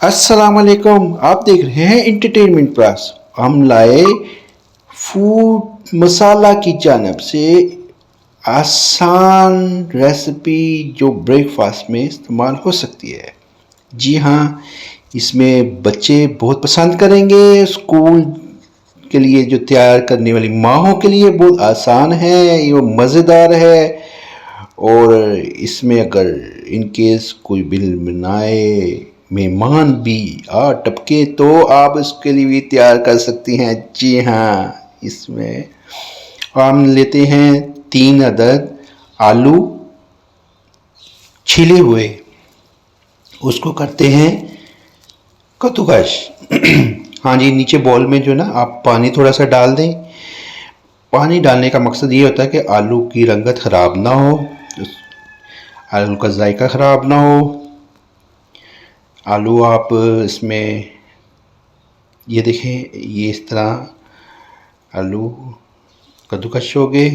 अस्सलाम वालेकुम। आप देख रहे हैं इंटरटेनमेंट प्लस। हम लाए फूड मसाला की जानब से आसान रेसिपी जो ब्रेकफास्ट में इस्तेमाल हो सकती है। जी हाँ, इसमें बच्चे बहुत पसंद करेंगे। स्कूल के लिए जो तैयार करने वाली माहों के लिए बहुत आसान है, ये मज़ेदार है। और इसमें अगर इन केस कोई बिल बनाए, मेहमान भी आ टपके तो आप इसके लिए भी तैयार कर सकती हैं। जी हाँ, इसमें हम लेते हैं 3 अदद आलू छिले हुए, उसको करते हैं कद्दूकस। हाँ जी, नीचे बॉल में जो ना आप पानी थोड़ा सा डाल दें। पानी डालने का मकसद ये होता है कि आलू की रंगत ख़राब ना हो, आलू का जायका ख़राब ना हो। आलू आप इसमें ये देखें, ये इस तरह आलू कद्दूकस हो गए।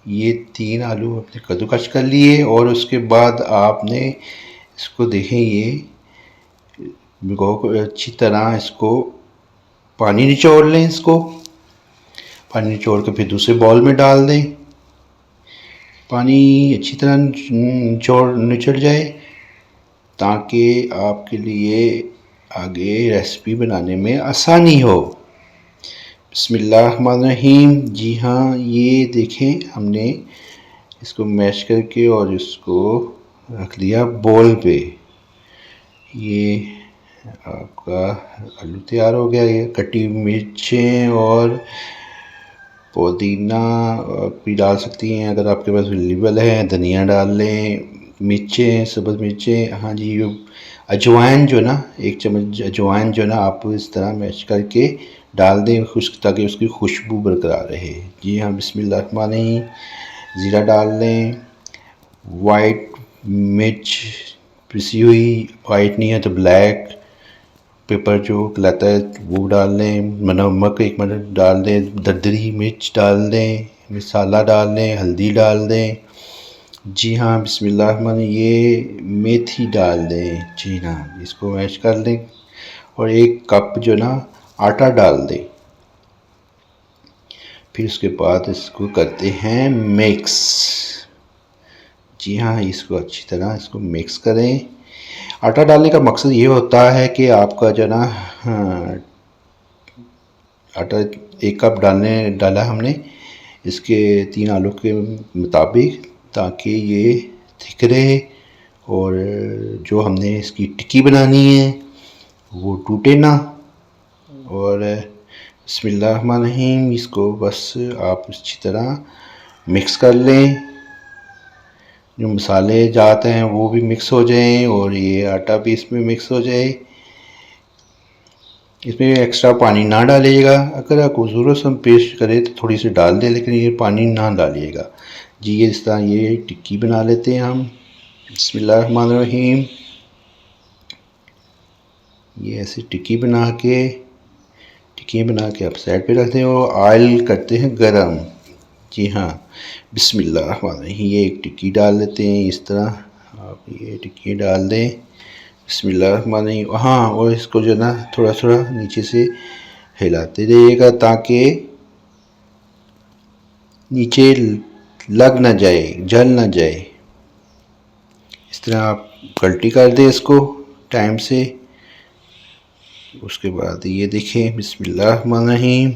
ये 3 आलू आपने कद्दूकस कर लिए और उसके बाद आपने इसको देखें, ये भिगो को अच्छी तरह इसको पानी निचोड़ लें। इसको पानी निचोड़ के फिर दूसरे बाउल में डाल दें। पानी अच्छी तरह निचोड़ जाए ताकि आपके लिए आगे रेसिपी बनाने में आसानी हो। बिस्मिल्लाहिर्रहमानिर्रहीम। जी हाँ, ये देखें, हमने इसको मैश करके और इसको रख दिया बोल पे। ये आपका आलू तैयार हो गया। ये कटी मिर्चें और पुदीना भी डाल सकती हैं अगर आपके पास अवेलेबल है। धनिया डाल लें, मिर्चें, सब्ज़ मिर्चें। हाँ जी, ये अजवाइन जो ना, 1 चम्मच अजवाइन जो ना आप इस तरह मैश करके डाल दें खुश्क, ताकि उसकी खुशबू बरकरार रहे। जी हाँ, बिस्मिल्लाहिर्रहमानिर्रहीम। ज़ीरा डाल लें, वाइट मिर्च पिसी हुई, वाइट नहीं है तो ब्लैक पेपर जो कहलाता है वो डाल लें। नमक 1 मिनट डाल दें, दरदरी मिर्च डाल दें, मसाला डाल दें, हल्दी डाल दें। जी हाँ, बिस्मिल्लाहिर्रहमानिर्रहीम। ये मेथी डाल दें। जी हाँ, इसको मैश कर लें और 1 कप जो ना आटा डाल दें। फिर उसके बाद इसको करते हैं मिक्स। जी हाँ, इसको अच्छी तरह इसको मिक्स करें। आटा डालने का मकसद ये होता है कि आपका जो ना, आटा 1 कप डाला हमने इसके 3 आलू के मुताबिक, ताकि ये थिक रहे और जो हमने इसकी टिक्की बनानी है वो टूटे ना। और बिस्मिल्लाहिर्रहमानिर्रहीम, इसको बस आप अच्छी तरह मिक्स कर लें। जो मसाले जाते हैं वो भी मिक्स हो जाएं और ये आटा भी इसमें मिक्स हो जाए। इसमें एक्स्ट्रा पानी ना डालिएगा। अगर आपको ज़रूरत से हम पेस्ट करें तो थोड़ी सी डाल दें, लेकिन ये पानी ना डालिएगा। जी, ये इस तरह ये टिक्की बना लेते हैं हम। बिस्मिल्लाहिर्रहमानिर्रहीम। ये ऐसे टिक्की बना के आप साइड पे रखते हैं और ऑयल करते हैं गरम। जी हाँ, बिस्मिल्लाहिर्रहमानिर्रहीम। ये एक टिक्की डाल लेते हैं इस तरह। आप ये टिक्की डाल दें। बिस्मिल्लाहिर्रहमानिर्रहीम। हाँ, और इसको जो ना थोड़ा थोड़ा नीचे से हिलाते रहिएगा ताकि नीचे लग ना जाए, जल ना जाए। इस तरह आप पलटी कर दें इसको टाइम से। उसके बाद ये देखें, बिस्मिल्लाहिर्रहमानिर्रहीम,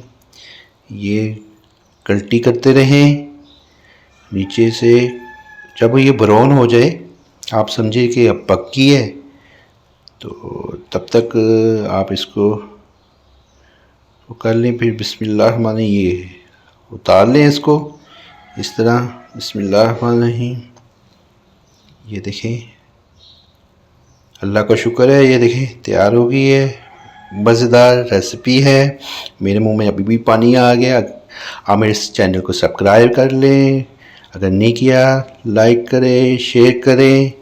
ये पलटी करते रहें नीचे से। जब ये ब्राउन हो जाए, आप समझिए कि अब पक्की है, तो तब तक आप इसको कर लें। फिर बिस्मिल्लाहिर्रहमानिर्रहीम, ये उतार लें इसको इस तरह। बिस्मिल्लाहिर्रहमानिर्रहीम। ये देखें, अल्लाह का शुक्र है, ये देखें तैयार हो गई है। मज़ेदार रेसिपी है। मेरे मुंह में अभी भी पानी आ गया। आप मेरे इस चैनल को सब्सक्राइब कर लें, अगर नहीं किया लाइक करें, शेयर करें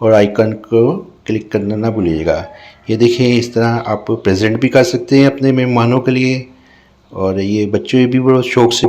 और आइकन को क्लिक करना ना भूलिएगा। ये देखिए, इस तरह आप प्रेजेंट भी कर सकते हैं अपने मेहमानों के लिए, और ये बच्चे भी बड़े शौक़ से